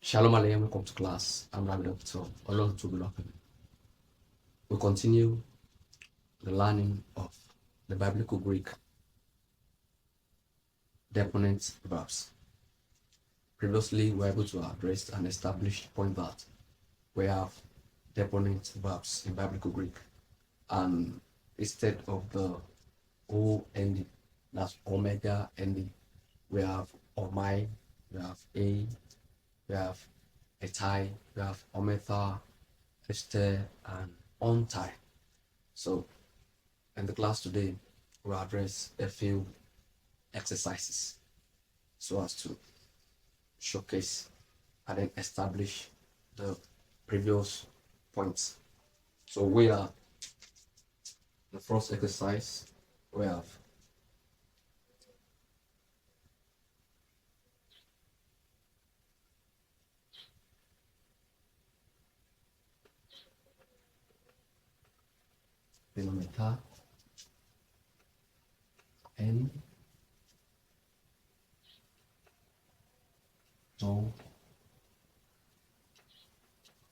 Shalom Aleichem, welcome to class. I'm Rabbi Oloruntobi. We continue the learning of the biblical Greek deponent verbs. Previously, we were able to address and establish the point that we have deponent verbs in biblical Greek, and instead of the O ending, that's omega ending, we have omai, we have a, we have etai, we have ometha, este, and ontai. So, in the class today, we'll address a few exercises so as to showcase and then establish the previous points. So we are the first exercise. We have denominator n to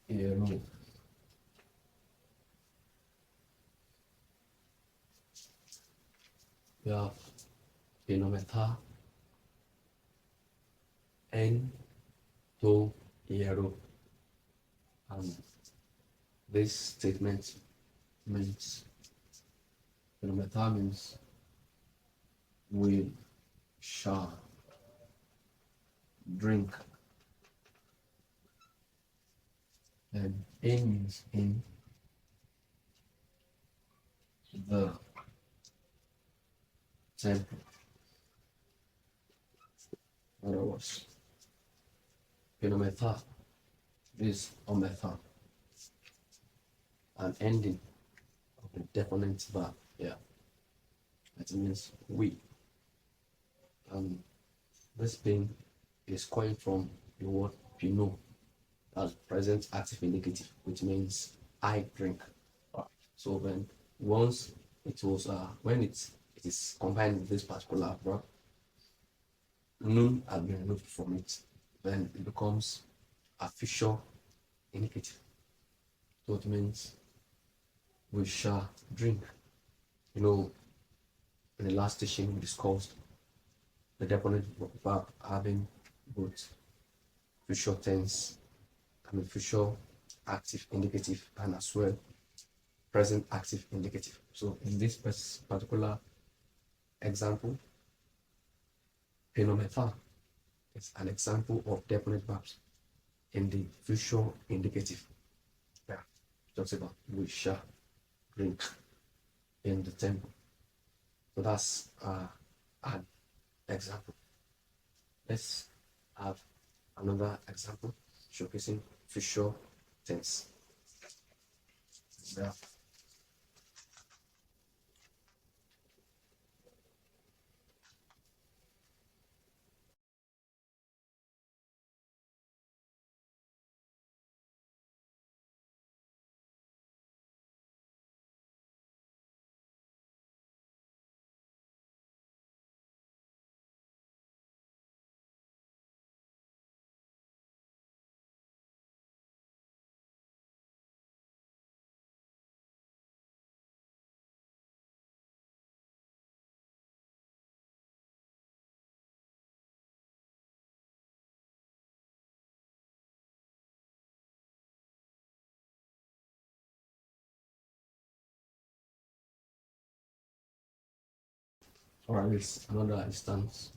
eru. We have denominator n to eru, and this statement means denominator means we shall drink, and n means in the temple. In other words, denominator is omega, an ending of the deponent verb. Yeah, that means we. And this thing is coined from the word pino, as present active indicative, which means I drink. So when once it was when it is combined with this particular verb, nun has been removed from it, then it becomes a future indicative. So it means we shall drink. You know, in the last teaching we discussed the deponent verb having both future tense, future active indicative, and as well present active indicative. So in this particular example, phenomenon is an example of deponent verbs in the future indicative. Yeah, it talks about we shall drink in the temple. So that's an example. Let's have another example showcasing future tense. Yeah. All right, it's another instance.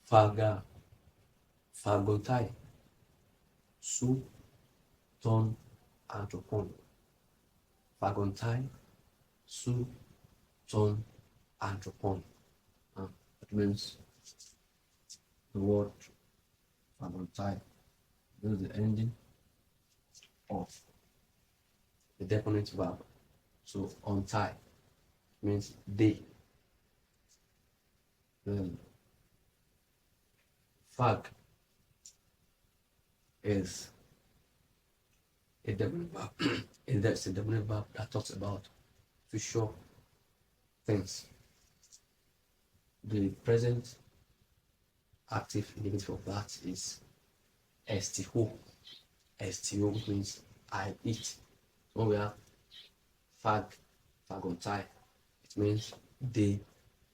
Faga, fagotai, su, ton, anthropon. Fagontai, su, ton, anthropon. That means the word fagontai. This is the ending of the deponent verb. So untie means day. Then fag is a definite verb. That's a definite verb that talks about future things. The present active indicative of that is sto. Sto means I eat. When we have fagontai, it means they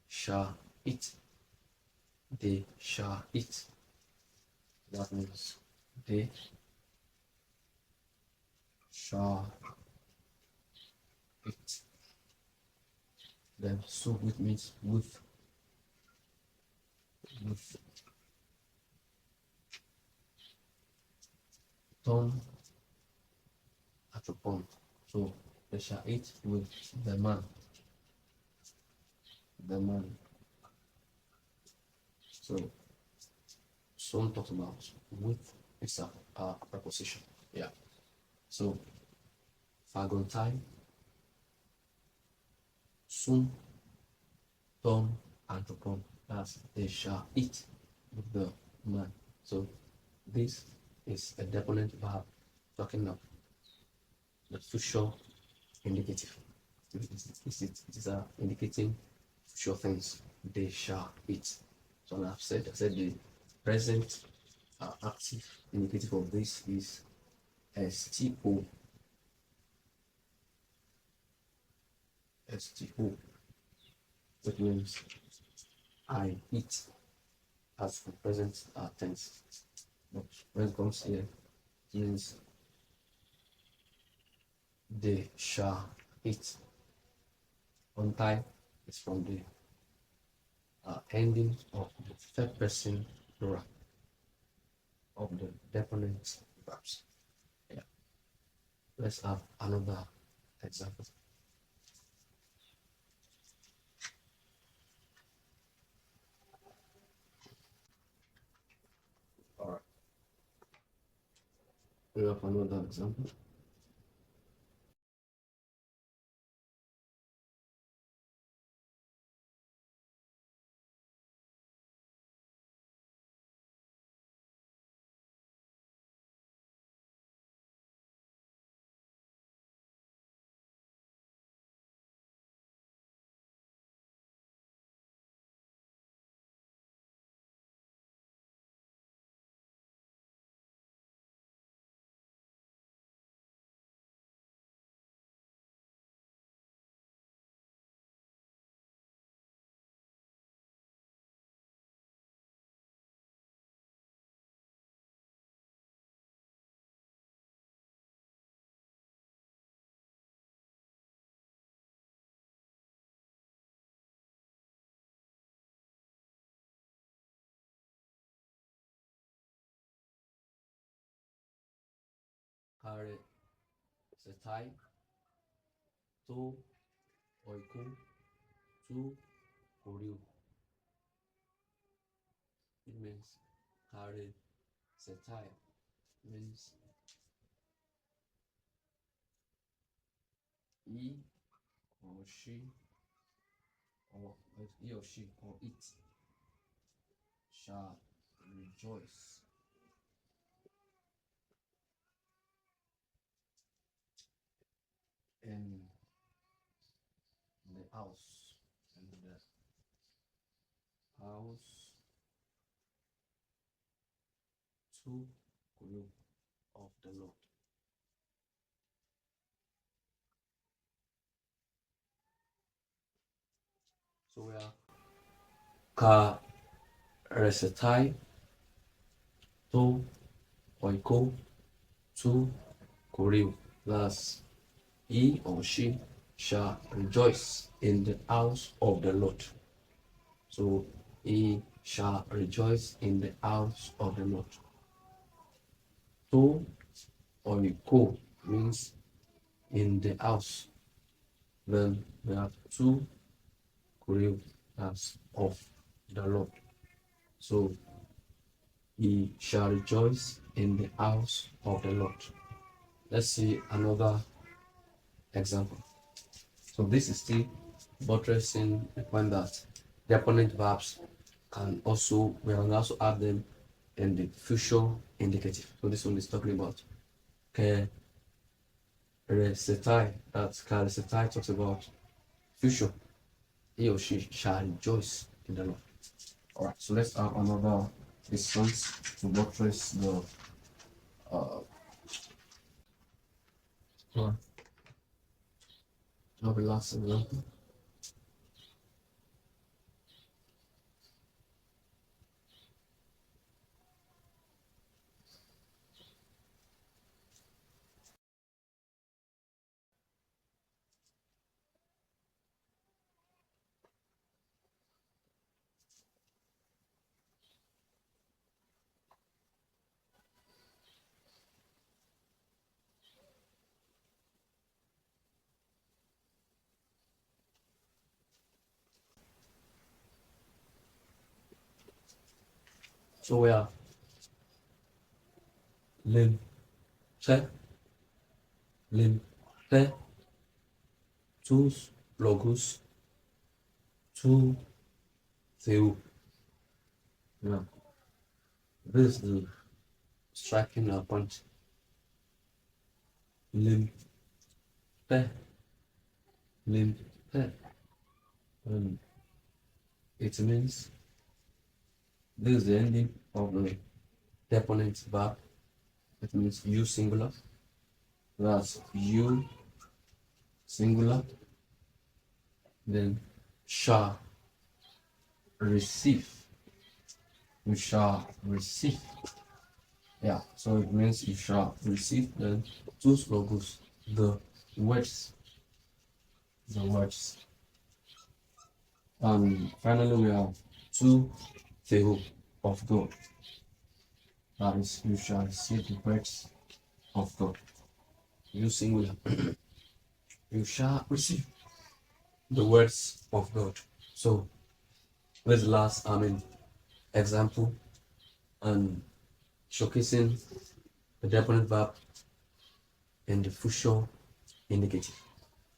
shall eat. They shall eat. That means they shall eat. Then so which means with. Turn atropon. So they shall eat with the man. The man. So some talks about with it's a preposition. Yeah. So fagontai, soon, turn anthropon. That's they shall eat with the man. So this is a deponent verb talking of the future indicative. It is indicating future things. They shall eat. So I said the present active indicative of this is sto. Sto, which means I eat as the present tense. But when it comes here, it means they shall eat. On time is from the ending of the third person plural of the deponent verbs. Yeah. Let's have another example. All right. We have another example. Carry setai to oiku to oriu. It means carry setai means he or she or he or she or it shall rejoice in the house, in the house to grow of the Lord. So we are ka resetai to oiko to koreu. Thus, he or she shall rejoice in the house of the Lord. So he shall rejoice in the house of the Lord. To oiko means in the house. Then we have to koreu, that's of the Lord. So he shall rejoice in the house of the Lord. Let's see another example. So this is still buttressing the point that deponent verbs we can also add them in the future indicative. So this one is talking about ke resetai. That's ke resetai talks about future. He or she shall rejoice in the Lord. All right. So let's have another It stands to buttress the uh, well, not the last example. So we are lim, te, lim, te, tous, logos, tu, theu. Yeah. This is the striking point. Lim, te, lim, te. Um, it means this is the ending of the deponent verb. It means you singular. That's you singular. Then shall receive. You shall receive. Yeah, so it means you shall receive then those logos, the words, the words. And finally we have two thehu of God. That is, you shall receive the words of God. You singular. You shall receive the words of God. So this last example and showcasing the definite verb and the future indicative.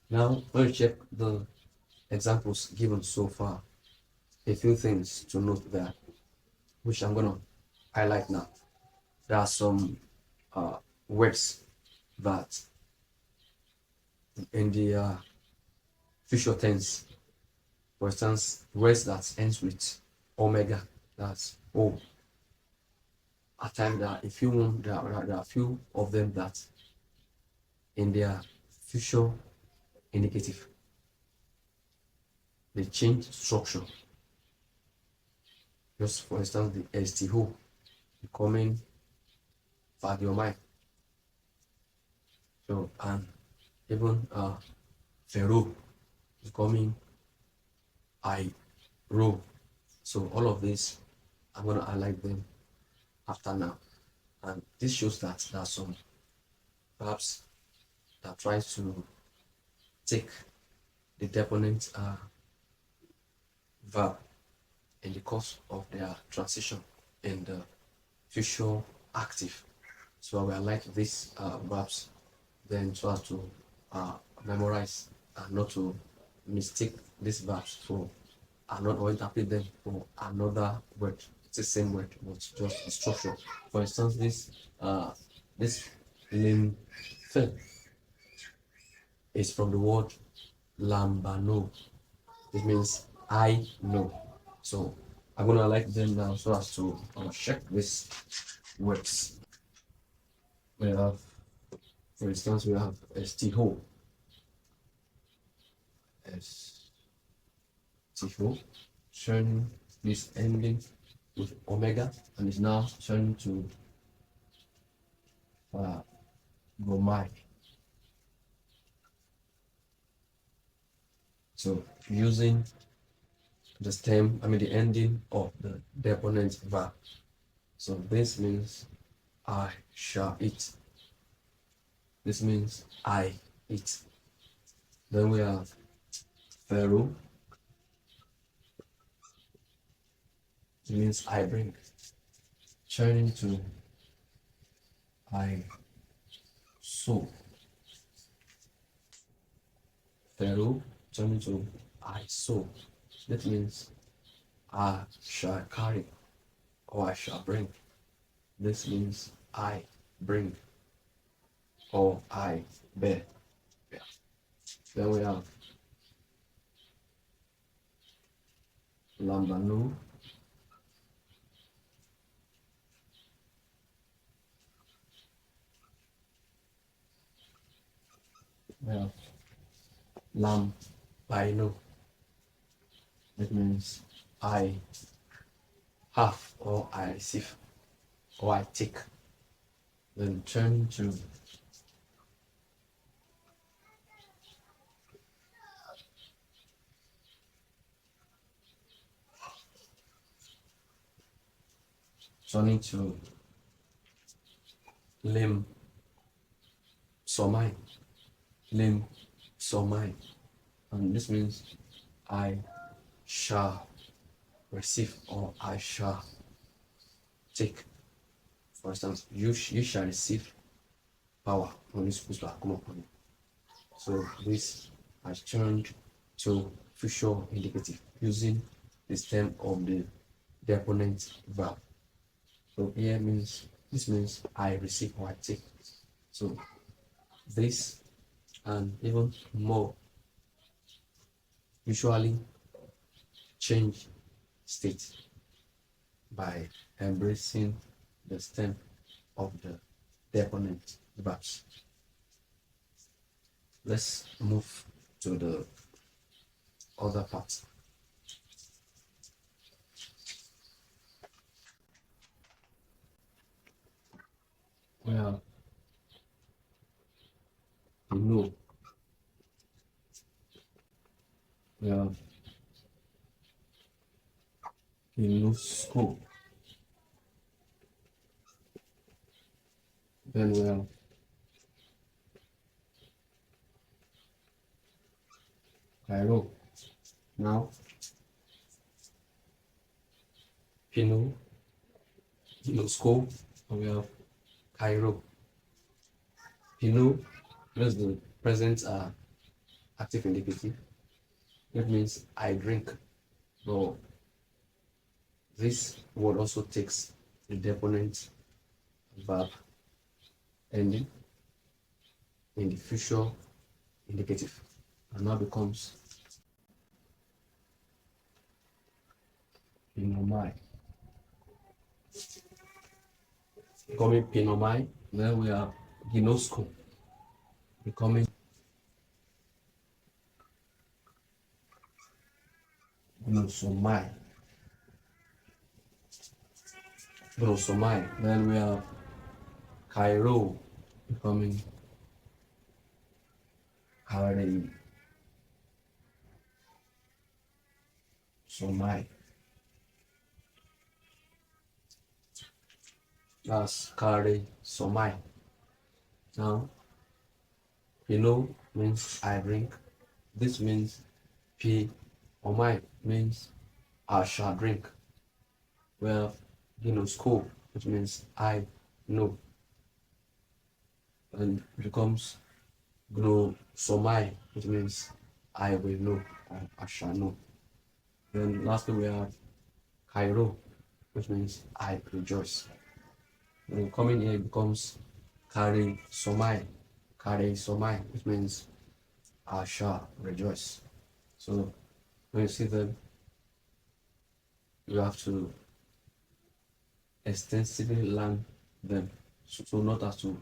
Now let's check the examples given so far. A few things to note there, which I'm gonna highlight now. There are some words that in the future tense, for instance, words that ends with omega, that's O. At times there are a few of them that in their future indicative they change structure. Just for instance, the STO becoming Fabiomai. So and even Pharaoh becoming I row. So all of this I'm gonna highlight them after now. And this shows that there are some verbs that tries to take the deponent verb in the course of their transition in the future active. So I will highlight these verbs then so as to memorize and not to mistake these verbs for another or interpret them for another word. It's the same word, but just the structure. For instance, this limb is from the word lambano. It means I know. So I'm gonna highlight them now so as to check this words. We have, for instance, we have stiho. Stiho, turning this ending with omega and is now turning to gomai. So using the stem, the ending of the deponent verb. So this means I shall eat. This means I eat. Then we have Pharaoh. It means I bring. Turning to I sow. Pharaoh turning to I sow. That means I shall carry or I shall bring. This means I bring or I bear. Yeah. Then we have Lambano. have lam baino. It means I have or I receive or I take. Then turn to turning to lim somai. Lim somai. And this means I shall receive or I shall take. For instance, you shall receive power when it's supposed to come upon you. So this has turned to future indicative using the stem of the deponent verb. So here this means I receive or I take. So this and even more usually change state by embracing the stem of the deponent verbs. Let's move to the other part. We have know. We have school. Then we have Cairo. Now Pino, school, and we have Cairo. Pino, that's the present active indicative. That means I drink. So this word also takes the deponent verb ending in the future indicative and now becomes pinomai. Becoming pinomai, then we have ginosco becoming ginosomai. Then we have Cairo becoming Kare Somai. That's Kare Somai. Now, means I drink. This means P Omai means I shall drink. Well, school, which means I know. And it becomes Gno Somai, which means I will know or I shall know. Then lastly we have Cairo, which means I rejoice. And coming here becomes Kare Somai, which means I shall rejoice. So when you see them, you have to extensively learn them, so not as to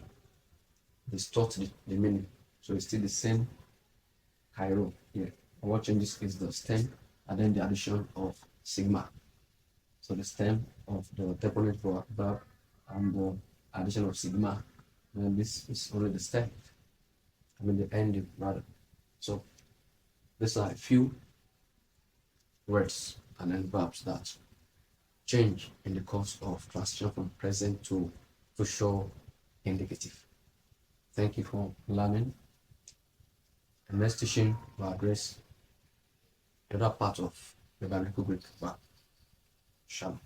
distort the meaning. So it's still the same Cairo here. And what changes is the stem and then the addition of sigma. So the stem of the deponent verb and the addition of sigma. And this is only the stem. The ending rather. So these are a few words and then verbs that change in the course of transition from present to future indicative. Thank you for learning. The next teaching will address the other part of the biblical Greek verb. Shalom.